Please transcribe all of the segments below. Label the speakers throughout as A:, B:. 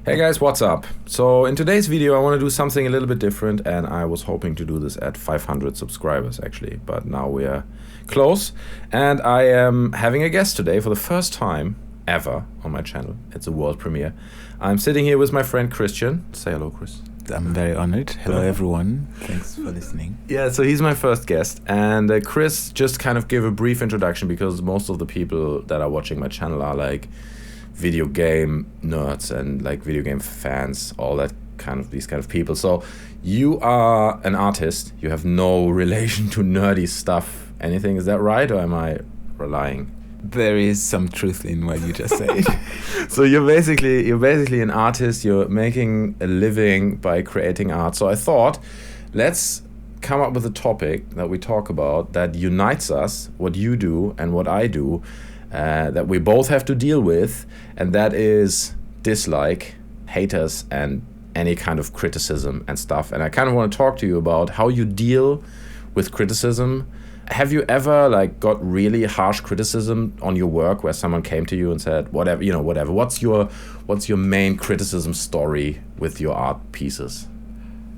A: Hey guys, what's up? So in today's video I want to do something a little bit different, and I was hoping to do this at 500 subscribers actually, but now we are close and I am having a guest today for the first time ever on my channel. It's a world premiere. I'm sitting here with my friend Christian. Say hello, Chris.
B: I'm very honored. Hello everyone. Thanks for listening.
A: Yeah, so he's my first guest, and Chris just kind of give a brief introduction because most of the people that are watching my channel are like video game nerds and like video game fans, all that these kind of people. So you are an artist, you have no relation to nerdy stuff, anything, is that right, or am I lying?
B: There is some truth in what you just said.
A: So you're basically an artist, you're making a living by creating art. So I thought, let's come up with a topic that we talk about that unites us, what you do and what I do, that we both have to deal with, and that is dislike, haters, and any kind of criticism and stuff. And I kind of want to talk to you about how you deal with criticism. Have you ever got really harsh criticism on your work where someone came to you and said, whatever, what's your main criticism story with your art pieces?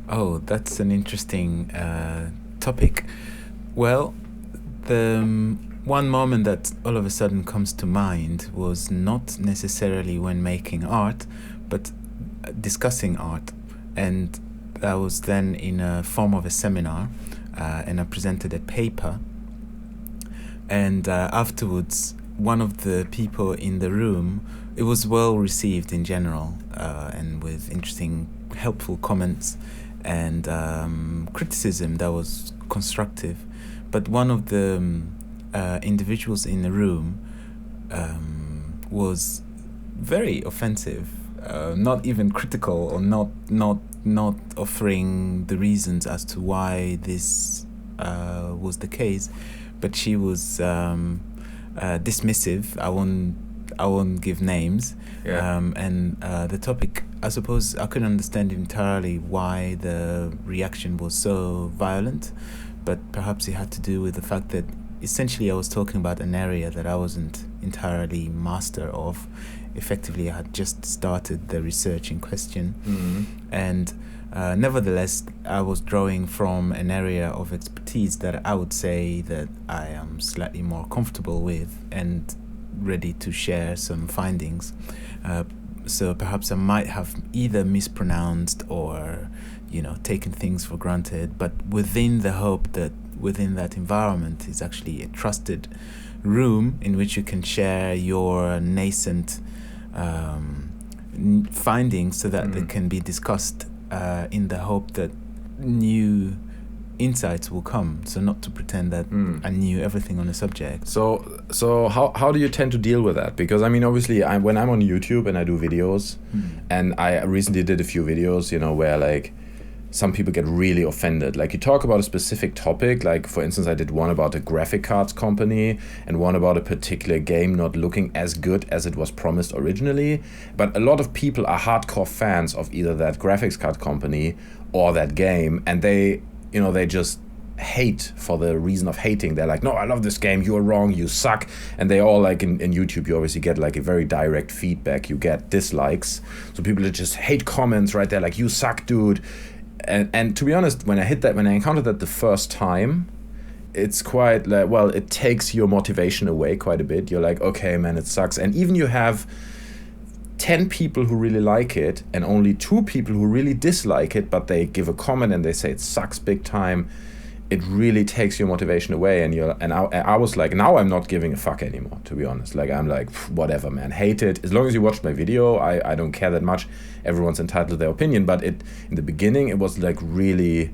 B: Oh, that's an interesting topic. Well, the one moment that all of a sudden comes to mind was not necessarily when making art, but discussing art. And I was then in a form of a seminar, and I presented a paper. And afterwards, one of the people in the room, it was well received in general, and with interesting, helpful comments and criticism that was constructive. But one of the individuals in the room was very offensive, not even critical, or not offering the reasons as to why this was the case, but she was dismissive. I won't give names.
A: Yeah.
B: And the topic, I suppose I couldn't understand entirely why the reaction was so violent, but perhaps it had to do with the fact that essentially I was talking about an area that I wasn't entirely master of. Effectively, I had just started the research in question.
A: Mm-hmm.
B: And nevertheless, I was drawing from an area of expertise that I would say that I am slightly more comfortable with and ready to share some findings. So perhaps I might have either mispronounced or, taken things for granted, but within the hope that within that environment is actually a trusted room in which you can share your nascent findings so that they can be discussed in the hope that new insights will come. So not to pretend that I knew everything on the subject.
A: So how do you tend to deal with that? Because obviously when I'm on YouTube and I do videos, and I recently did a few videos, where some people get really offended. You talk about a specific topic, for instance, I did one about a graphic cards company and one about a particular game not looking as good as it was promised originally. But a lot of people are hardcore fans of either that graphics card company or that game, and they just hate for the reason of hating. They're like, no, I love this game, you're wrong, you suck. And they all in YouTube, you obviously get a very direct feedback. You get dislikes. So people that just hate comments right there, like, you suck, dude. And to be honest, when I encountered that the first time, it's quite it takes your motivation away quite a bit. You're like, okay, man, it sucks. And even you have 10 people who really like it and only 2 people who really dislike it, but they give a comment and they say it sucks big time, it really takes your motivation away. And I was like, now I'm not giving a fuck anymore, to be honest. I'm like, whatever, man, hate it. As long as you watched my video, I don't care that much. Everyone's entitled to their opinion. But in the beginning, it was really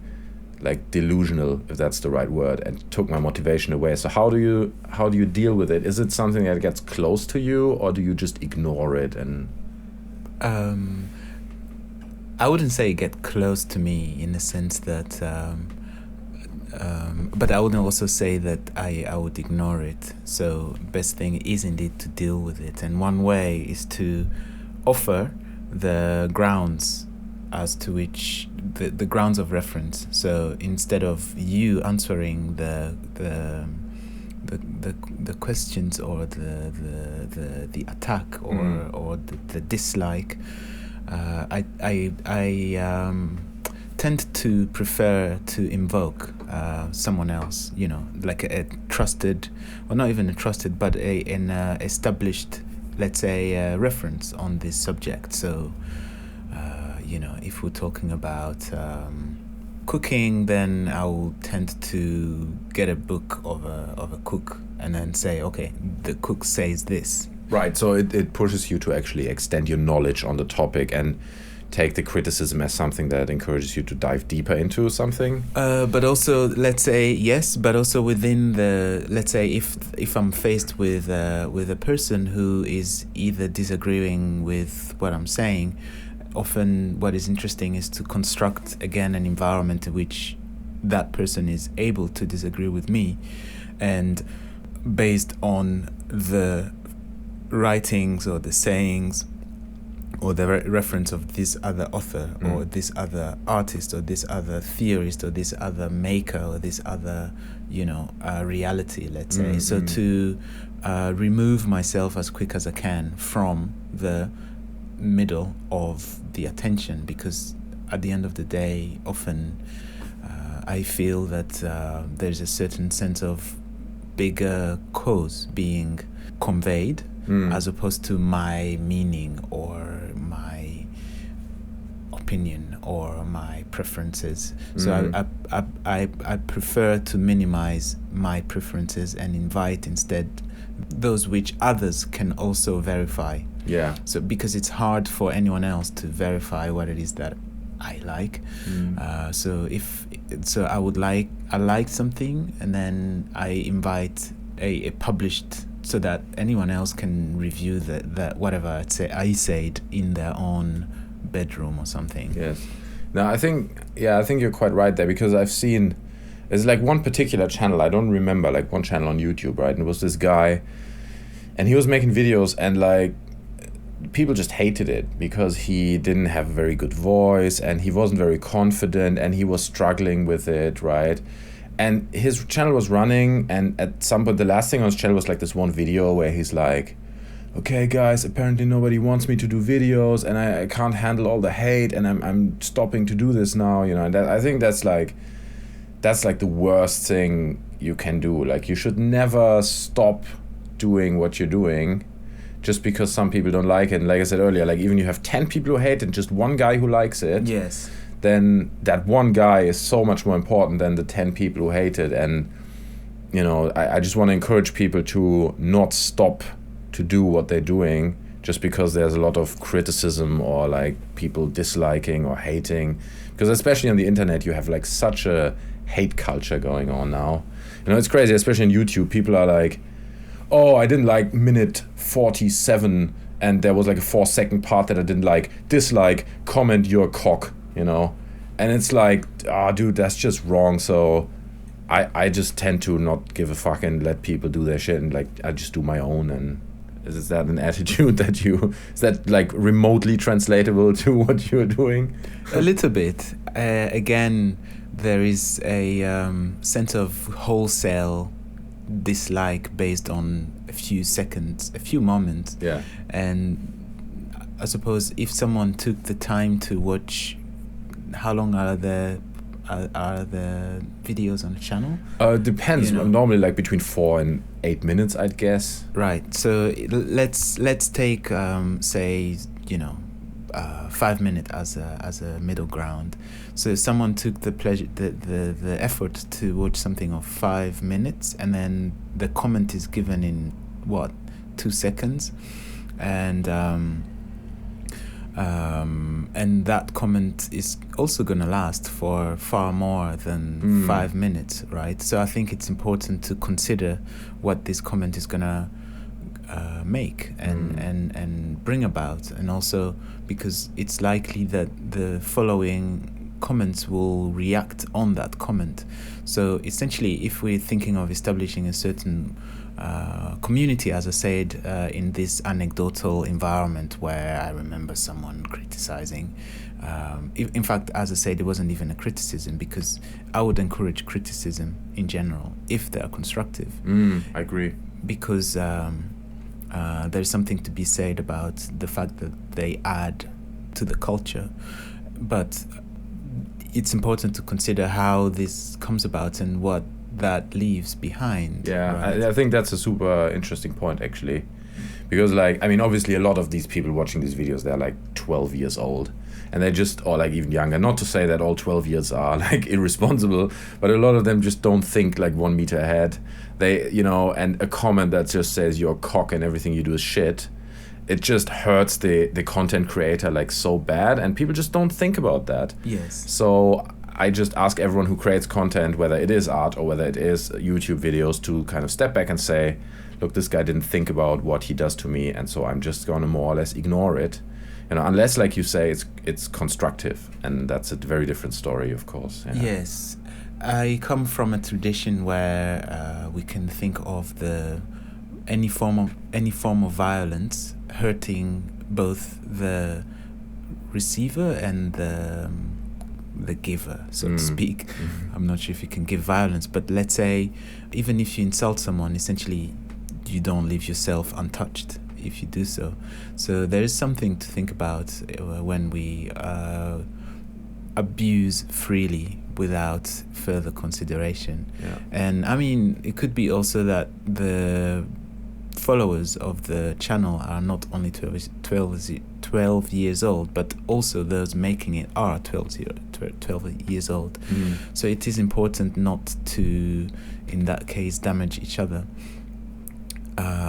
A: delusional, if that's the right word, and took my motivation away. So how do you deal with it? Is it something that gets close to you, or do you just ignore it? And
B: I wouldn't say get close to me in the sense that but I would also say that I would ignore it. So best thing is indeed to deal with it, and one way is to offer the grounds as to which the grounds of reference. So instead of you answering the questions or the attack or the dislike, I tend to prefer to invoke someone else, like a trusted, or not even a trusted, but an established, let's say, reference on this subject. So, if we're talking about cooking, then I will tend to get a book of a cook and then say, okay, the cook says this.
A: Right, so it pushes you to actually extend your knowledge on the topic and take the criticism as something that encourages you to dive deeper into something.
B: But also, let's say, yes, but also within let's say, if I'm faced with a person who is either disagreeing with what I'm saying, often what is interesting is to construct again an environment in which that person is able to disagree with me, and based on the writings or the sayings or the reference of this other author or this other artist or this other theorist or this other maker or this other reality, let's say. So to remove myself as quick as I can from the middle of the attention, because at the end of the day, often I feel that there's a certain sense of bigger cause being conveyed as opposed to my meaning or my opinion or my preferences. So I prefer to minimize my preferences and invite instead those which others can also verify.
A: Yeah.
B: So because it's hard for anyone else to verify what it is that I like. So I like something, and then I invite a published, so that anyone else can review that whatever I said in their own bedroom or something.
A: Yes. Now I think you're quite right there, because I've seen, there's like one particular channel, I don't remember, like one channel on YouTube, right? And it was this guy, and he was making videos, and like people just hated it because he didn't have a very good voice and he wasn't very confident and he was struggling with it, right? And his channel was running, and at some point the last thing on his channel was like this one video where he's like, okay guys, apparently nobody wants me to do videos and I can't handle all the hate and I'm stopping to do this now, and I think that's like the worst thing you can do. Like, you should never stop doing what you're doing just because some people don't like it. And like I said earlier, like even you have 10 people who hate it and just one guy who likes it,
B: yes,
A: then that one guy is so much more important than the 10 people who hate it. And I just want to encourage people to not stop to do what they're doing just because there's a lot of criticism or like people disliking or hating, because especially on the internet you have like such a hate culture going on now. It's crazy, especially on YouTube. People are like, oh, I didn't like minute 47 and there was like a 4-second part that I didn't like, dislike, comment your cock, and it's like, dude, that's just wrong. So I just tend to not give a fuck and let people do their shit, and like I just do my own. And is that an attitude is that like remotely translatable to what you're doing?
B: A little bit. Again, there is a sense of wholesale dislike based on a few seconds, a few moments.
A: Yeah.
B: And I suppose if someone took the time to watch, how long are the videos on the channel?
A: Depends. Normally like between 4 and 8 minutes, I'd guess.
B: Right. So let's take say 5 minutes as a middle ground. So if someone took the effort to watch something of 5 minutes, and then the comment is given in 2 seconds, and that comment is also going to last for far more than 5 minutes, right? So I think it's important to consider what this comment is going to make and bring about, and also because it's likely that the following comments will react on that comment. So essentially, if we're thinking of establishing a certain community, as I said, in this anecdotal environment where I remember someone criticizing, in fact, as I said, it wasn't even a criticism, because I would encourage criticism in general if they are constructive.
A: I agree.
B: Because there's something to be said about the fact that they add to the culture. But it's important to consider how this comes about and what that leaves behind.
A: Yeah,
B: right?
A: I think that's a super interesting point, actually. Because, like, I mean, obviously a lot of these people watching these videos, they're like 12 years old. And they just, or like even younger. Not to say that all 12 years are like irresponsible, but a lot of them just don't think like 1 meter ahead. They, you know, and a comment that just says you're a cock and everything you do is shit, it just hurts the content creator like so bad, and people just don't think about that.
B: Yes.
A: So I just ask everyone who creates content, whether it is art or whether it is YouTube videos, to kind of step back and say, look, this guy didn't think about what he does to me, and so I'm just going to more or less ignore it. You know, unless, like you say, it's constructive, and that's a very different story, of course. Yeah.
B: Yes, I come from a tradition where we can think of any form of violence hurting both the receiver and the giver, so to speak. Mm-hmm. I'm not sure if you can give violence, but let's say even if you insult someone, essentially you don't leave yourself untouched if you do so. So there is something to think about when we abuse freely without further consideration.
A: Yeah.
B: And I mean, it could be also that the followers of the channel are not only 12 years old, but also those making it are 12 years old. So it is important not to, in that case, damage each other.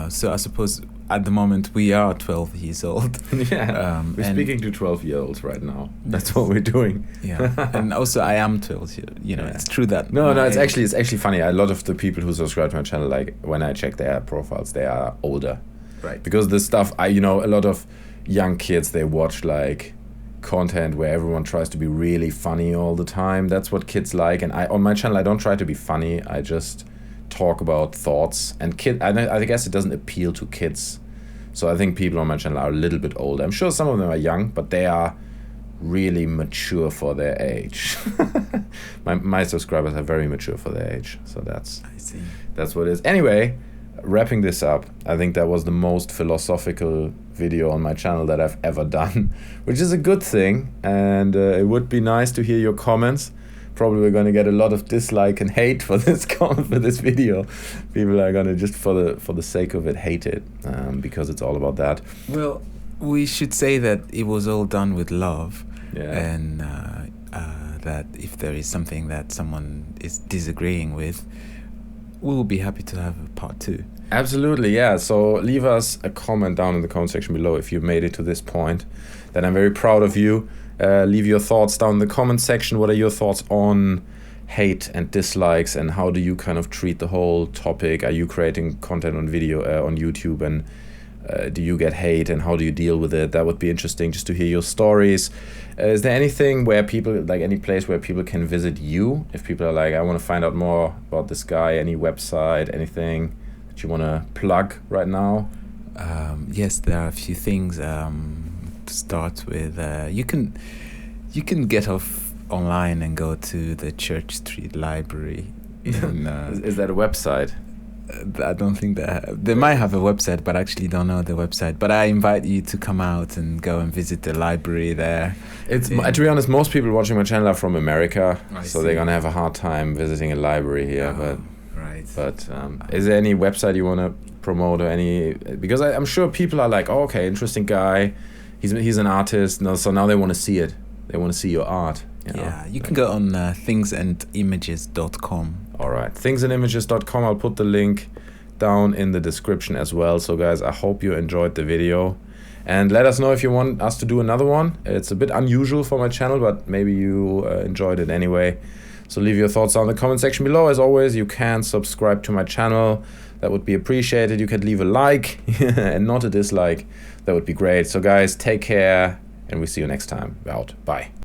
B: So I suppose at the moment we are 12 years old.
A: Yeah, we're speaking to 12-year-olds right now. That's what we're doing.
B: Yeah, and also I am 12. You know, it's true that.
A: No, it's actually funny. A lot of the people who subscribe to my channel, like when I check their profiles, they are older.
B: Right.
A: Because the stuff a lot of young kids, they watch like content where everyone tries to be really funny all the time. That's what kids like. And on my channel, I don't try to be funny. I just talk about thoughts, and I guess it doesn't appeal to kids. So I think people on my channel are a little bit older. I'm sure some of them are young, but they are really mature for their age. my subscribers are very mature for their age. So that's what it is. Anyway, wrapping this up, I think that was the most philosophical video on my channel that I've ever done, which is a good thing. And it would be nice to hear your comments. Probably we're going to get a lot of dislike and hate for this video. People are going to, just for the sake of it, hate it, because it's all about that.
B: Well, we should say that it was all done with love.
A: Yeah.
B: And that if there is something that someone is disagreeing with, we will be happy to have a part 2.
A: Absolutely, yeah. So leave us a comment down in the comment section below if you've made it to this point. Then I'm very proud of you. Leave your thoughts down in the comment section. What are your thoughts on hate and dislikes, and how do you kind of treat the whole topic? Are you creating content on video on YouTube, and do you get hate, and how do you deal with it? That would be interesting just to hear your stories. Is there anything where people, like any place where people can visit you? If people are like, I want to find out more about this guy, any website, anything that you want to plug right now?
B: Yes, there are a few things. To start with, you can get off online and go to the Church Street Library.
A: Is that a website?
B: I don't think they might have a website, but I actually don't know the website. But I invite you to come out and go and visit the library there.
A: To be honest, most people watching my channel are from America,
B: so
A: they're gonna have a hard time visiting a library here.
B: Right.
A: But is there any website you want to promote, or any? Because I'm sure people are like, oh, okay, interesting guy. He's an artist. So now they want to see it. They want to see your art.
B: Yeah, you can go on thingsandimages.com.
A: All right, thingsandimages.com. I'll put the link down in the description as well. So guys, I hope you enjoyed the video, and let us know if you want us to do another one. It's a bit unusual for my channel, but maybe you enjoyed it anyway. So leave your thoughts down in the comment section below. As always, you can subscribe to my channel. That would be appreciated. You could leave a like and not a dislike. That would be great. So guys, take care, and we'll see you next time. Out. Bye.